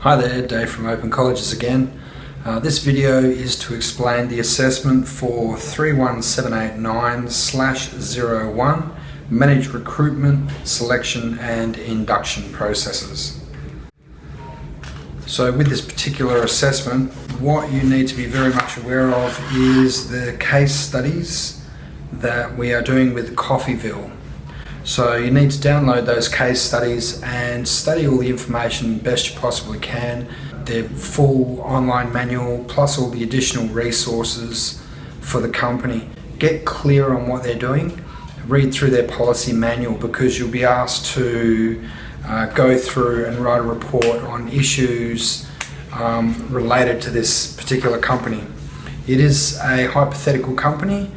Hi there, Dave from Open Colleges again. This video is to explain the assessment for 31789/01 Manage Recruitment, Selection and Induction Processes. So with this particular assessment, what you need to be very much aware of is the case studies that we are doing with Coffeeville. So you need to download those case studies and study all the information best you possibly can. Their full online manual plus all the additional resources for the company. Get clear on what they're doing. Read through their policy manual because you'll be asked to go through and write a report on issues related to this particular company. It is a hypothetical company.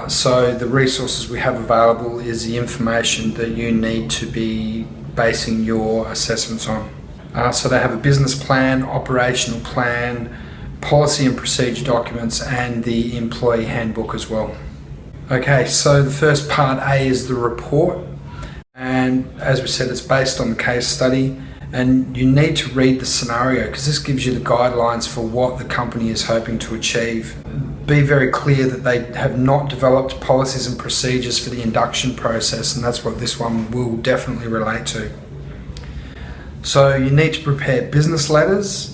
So the resources we have available is the information that you need to be basing your assessments on. So they have a business plan, operational plan, policy and procedure documents, and the employee handbook as well. Okay, so the first part A is the report, and as we said, it's based on the case study, and you need to read the scenario because this gives you the guidelines for what the company is hoping to achieve. Be very clear that they have not developed policies and procedures for the induction process, and that's what this one will definitely relate to. So you need to prepare business letters,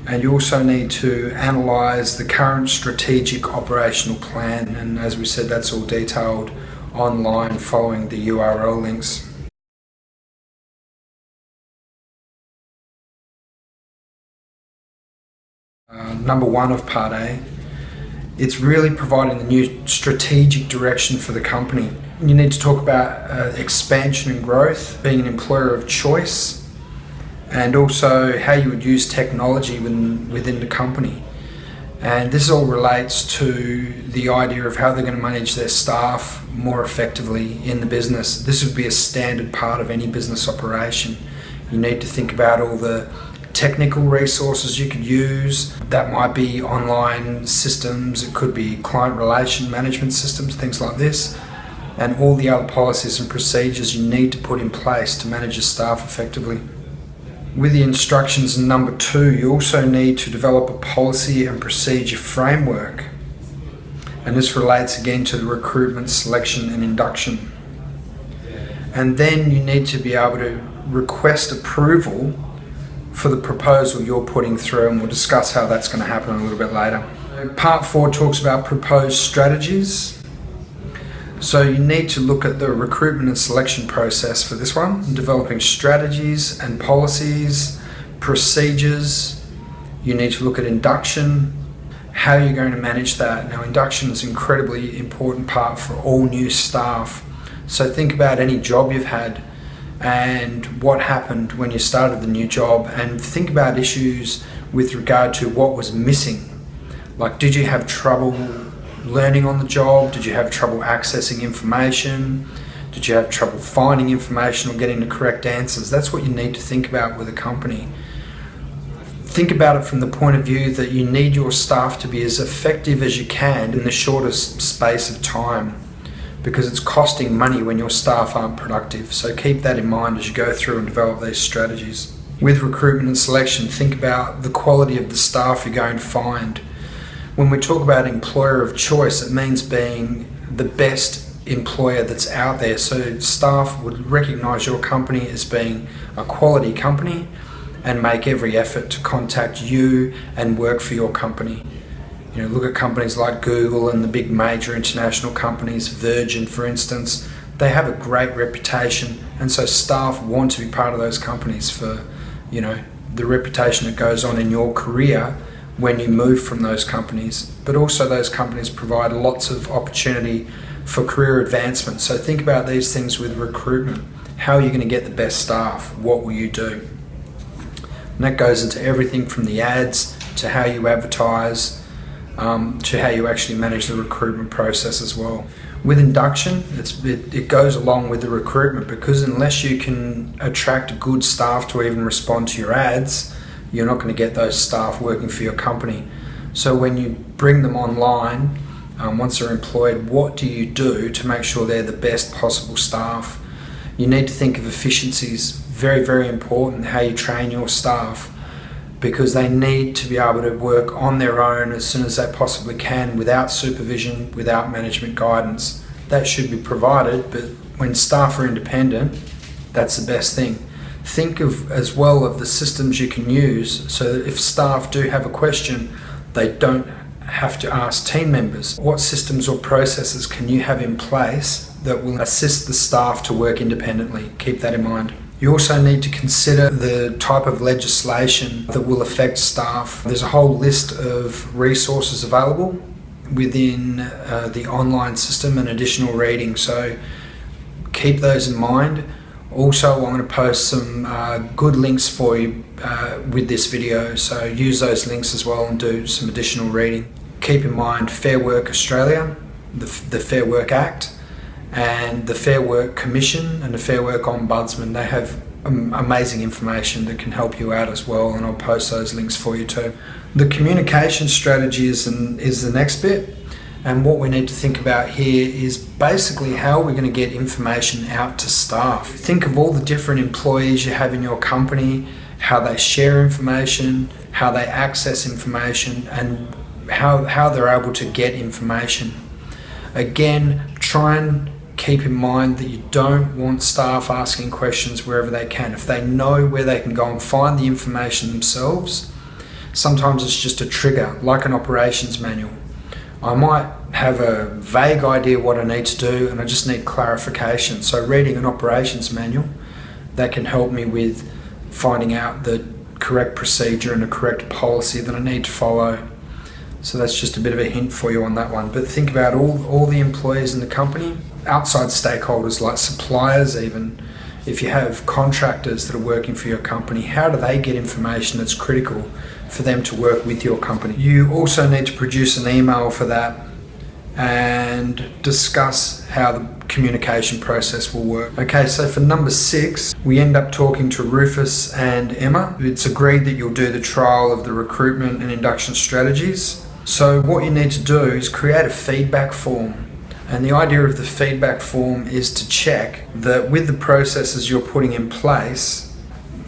and you also need to analyse the current strategic operational plan, and as we said, that's all detailed online following the URL links. Number one of part A, it's really providing the new strategic direction for the company. You need to talk about expansion and growth, being an employer of choice, and also how you would use technology within the company. And this all relates to the idea of how they're going to manage their staff more effectively in the business. This would be a standard part of any business operation. You need to think about all the technical resources you could use. That might be online systems, it could be client relation management systems, things like this, and all the other policies and procedures you need to put in place to manage your staff effectively. With the instructions in number 2, you also need to develop a policy and procedure framework, and this relates again to the recruitment, selection and induction. And then you need to be able to request approval for the proposal you're putting through, and we'll discuss how that's going to happen a little bit later. Part 4 talks about proposed strategies. So you need to look at the recruitment and selection process for this one, developing strategies and policies, procedures. You need to look at induction, how you're going to manage that. Now, induction is an incredibly important part for all new staff. So think about any job you've had and what happened when you started the new job, and think about issues with regard to what was missing. Like, did you have trouble learning on the job? Did you have trouble accessing information? Did you have trouble finding information or getting the correct answers? That's what you need to think about with a company. Think about it from the point of view that you need your staff to be as effective as you can in the shortest space of time, because it's costing money when your staff aren't productive. So keep that in mind as you go through and develop these strategies. With recruitment and selection, think about the quality of the staff you're going to find. When we talk about employer of choice, it means being the best employer that's out there. So staff would recognise your company as being a quality company and make every effort to contact you and work for your company. You know, look at companies like Google and the big major international companies, Virgin for instance. They have a great reputation, and so staff want to be part of those companies for, you know, the reputation that goes on in your career when you move from those companies. But also those companies provide lots of opportunity for career advancement. So think about these things with recruitment. How are you going to get the best staff? What will you do? And that goes into everything from the ads to how you advertise, to how you actually manage the recruitment process as well. With induction, it goes along with the recruitment, because unless you can attract good staff to even respond to your ads, you're not going to get those staff working for your company. So when you bring them online, once they're employed, what do you do to make sure they're the best possible staff? You need to think of efficiencies. Very, very important how you train your staff. because they need to be able to work on their own as soon as they possibly can, without supervision, without management guidance. That should be provided, but when staff are independent, that's the best thing. Think of as well of the systems you can use so that if staff do have a question, they don't have to ask team members. What systems or processes can you have in place that will assist the staff to work independently? Keep that in mind. You also need to consider the type of legislation that will affect staff. There's a whole list of resources available within the online system and additional reading, so keep those in mind. Also, I'm going to post some good links for you with this video, so use those links as well and do some additional reading. Keep in mind Fair Work Australia, the Fair Work Act, and the Fair Work Commission and the Fair Work Ombudsman. They have amazing information that can help you out as well, and I'll post those links for you too. The communication strategy is the next bit, and what we need to think about here is basically how we're going to get information out to staff. Think of all the different employees you have in your company, how they share information, how they access information, and how they're able to get information. Again, try and keep in mind that you don't want staff asking questions wherever they can. If they know where they can go and find the information themselves, sometimes it's just a trigger, like an operations manual. I might have a vague idea what I need to do and I just need clarification. So reading an operations manual, that can help me with finding out the correct procedure and the correct policy that I need to follow. So that's just a bit of a hint for you on that one. But think about all the employees in the company, outside stakeholders like suppliers even. If you have contractors that are working for your company, how do they get information that's critical for them to work with your company? You also need to produce an email for that and discuss how the communication process will work. Okay, so for number 6, we end up talking to Rufus and Emma. It's agreed that you'll do the trial of the recruitment and induction strategies. So what you need to do is create a feedback form. And the idea of the feedback form is to check that with the processes you're putting in place,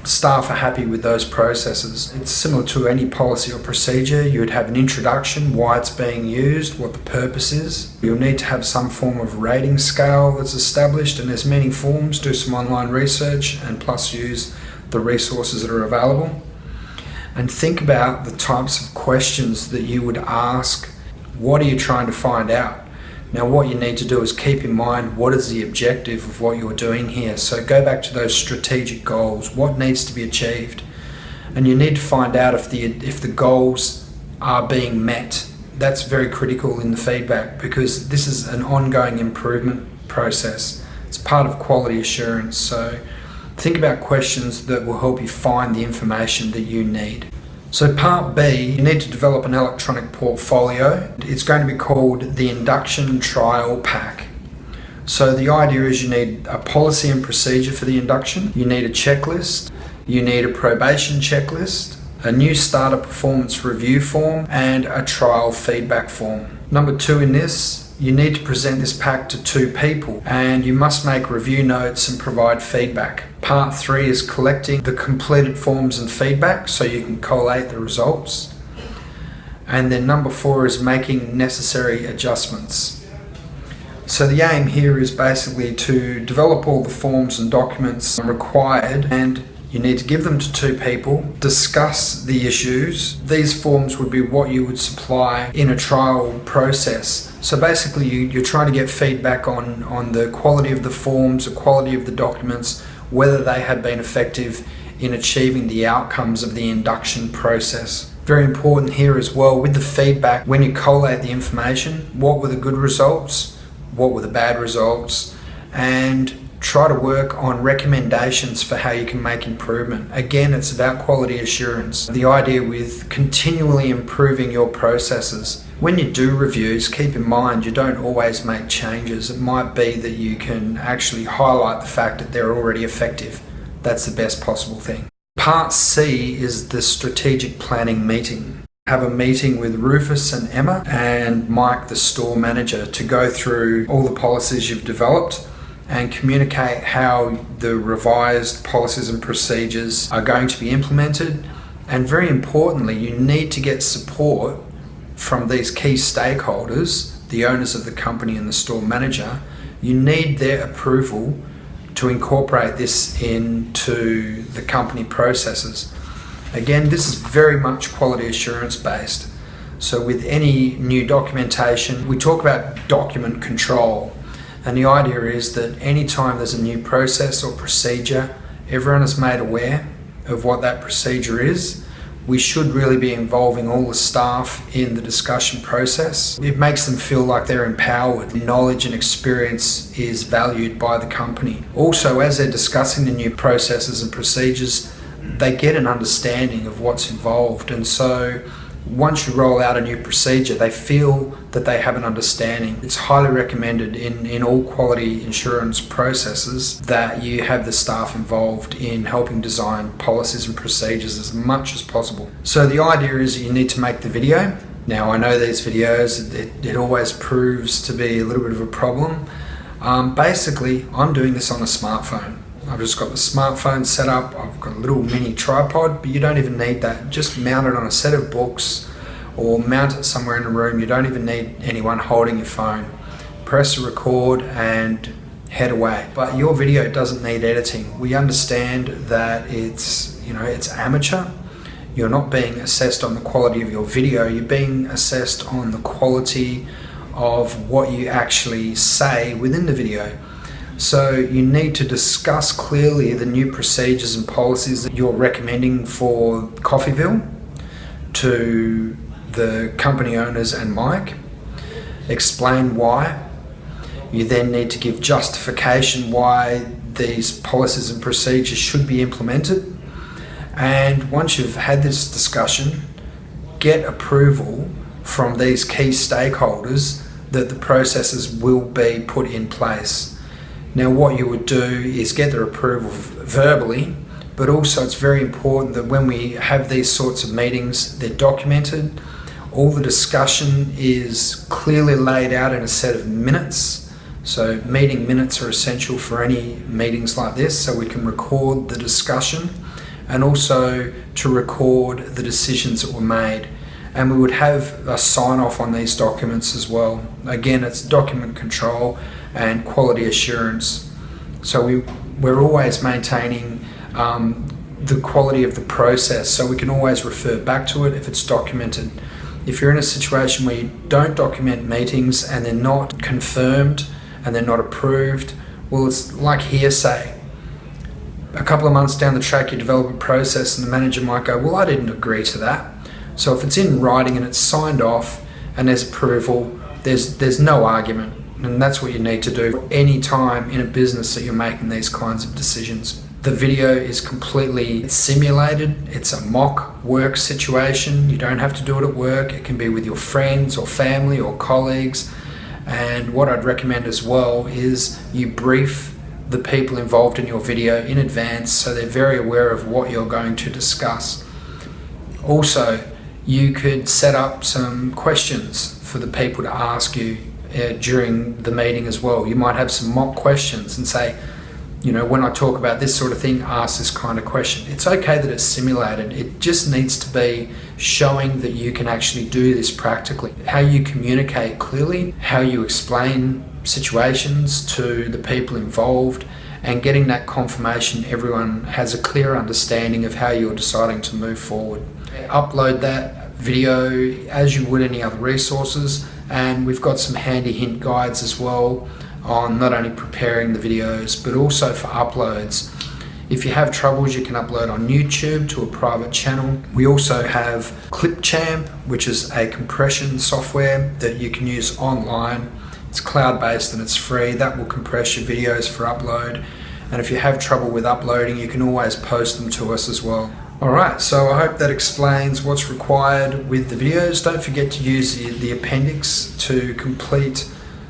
staff are happy with those processes. It's similar to any policy or procedure. You would have an introduction, why it's being used, what the purpose is. You'll need to have some form of rating scale that's established, and there's many forms. Do some online research and plus use the resources that are available. And think about the types of questions that you would ask. What are you trying to find out? Now what you need to do is keep in mind what is the objective of what you're doing here. So go back to those strategic goals. What needs to be achieved? And you need to find out if the goals are being met. That's very critical in the feedback, because this is an ongoing improvement process. It's part of quality assurance. So think about questions that will help you find the information that you need. So part B, you need to develop an electronic portfolio. It's going to be called the Induction Trial Pack. So the idea is you need a policy and procedure for the induction, you need a checklist, you need a probation checklist, a new starter performance review form, and a trial feedback form. Number 2 in this, you need to present this pack to 2 people, and you must make review notes and provide feedback. Part 3 is collecting the completed forms and feedback so you can collate the results. And then number 4 is making necessary adjustments. So the aim here is basically to develop all the forms and documents required, and you need to give them to 2 people, discuss the issues. These forms would be what you would supply in a trial process. So basically you're trying to get feedback on the quality of the forms, the quality of the documents, whether they have been effective in achieving the outcomes of the induction process. Very important here as well with the feedback, when you collate the information, what were the good results, what were the bad results, and try to work on recommendations for how you can make improvement. Again, it's about quality assurance. The idea with continually improving your processes. When you do reviews, keep in mind you don't always make changes. It might be that you can actually highlight the fact that they're already effective. That's the best possible thing. Part C is the strategic planning meeting. Have a meeting with Rufus and Emma and Mike, the store manager, to go through all the policies you've developed and communicate how the revised policies and procedures are going to be implemented, And very importantly, you need to get support from these key stakeholders, the owners of the company and the store manager. You need their approval to incorporate this into the company processes. Again, this is very much quality assurance based. So with any new documentation, we talk about document control. And the idea is that anytime there's a new process or procedure, everyone is made aware of what that procedure is. We should really be involving all the staff in the discussion process. It makes them feel like they're empowered. Knowledge and experience is valued by the company. Also, as they're discussing the new processes and procedures, they get an understanding of what's involved. And so once you roll out a new procedure, they feel that they have an understanding. It's highly recommended in all quality insurance processes that you have the staff involved in helping design policies and procedures as much as possible. So the idea is that you need to make the video. Now, I know these videos, it always proves to be a little bit of a problem. Basically, I'm doing this on a smartphone. I've just got the smartphone set up, I've got a little mini tripod, but you don't even need that. Just mount it on a set of books or mount it somewhere in the room. You don't even need anyone holding your phone. Press record and head away. But your video doesn't need editing. We understand that it's amateur. You're not being assessed on the quality of your video, you're being assessed on the quality of what you actually say within the video. So you need to discuss clearly the new procedures and policies that you're recommending for Coffeeville to the company owners and Mike. Explain why. You then need to give justification why these policies and procedures should be implemented. And once you've had this discussion, get approval from these key stakeholders that the processes will be put in place. Now, what you would do is get their approval verbally, but also it's very important that when we have these sorts of meetings, they're documented. All the discussion is clearly laid out in a set of minutes. So meeting minutes are essential for any meetings like this, so we can record the discussion and also to record the decisions that were made. And we would have a sign off on these documents as well. Again, it's document control and quality assurance. So we're always maintaining the quality of the process, so we can always refer back to it if it's documented. If you're in a situation where you don't document meetings and they're not confirmed and they're not approved, well, it's like hearsay. A couple of months down the track, you develop a process and the manager might go, well, I didn't agree to that. So if it's in writing and it's signed off and there's approval, there's no argument. And that's what you need to do any time in a business that you're making these kinds of decisions. The video is completely simulated. It's a mock work situation. You don't have to do it at work. It can be with your friends or family or colleagues. And what I'd recommend as well is you brief the people involved in your video in advance so they're very aware of what you're going to discuss. Also, you could set up some questions for the people to ask you during the meeting as well. You might have some mock questions and say, when I talk about this sort of thing, ask this kind of question. It's okay that it's simulated. It just needs to be showing that you can actually do this practically. How you communicate clearly, how you explain situations to the people involved, and getting that confirmation everyone has a clear understanding of how you're deciding to move forward. Upload that video as you would any other resources, and we've got some handy hint guides as well on not only preparing the videos but also for uploads. If you have troubles, you can upload on YouTube to a private channel. We also have Clipchamp, which is a compression software that you can use online. It's cloud-based and it's free. That will compress your videos for upload. And if you have trouble with uploading, you can always post them to us as well. Alright, so I hope that explains what's required with the videos. Don't forget to use the appendix to complete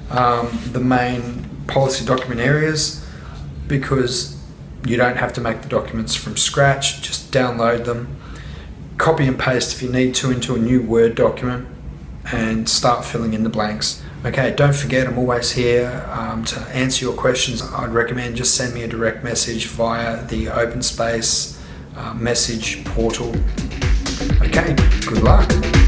the main policy document areas, because you don't have to make the documents from scratch. Just download them, copy and paste if you need to into a new Word document, and start filling in the blanks. Okay, don't forget, I'm always here to answer your questions. I'd recommend just send me a direct message via the open space message portal. Okay, good luck.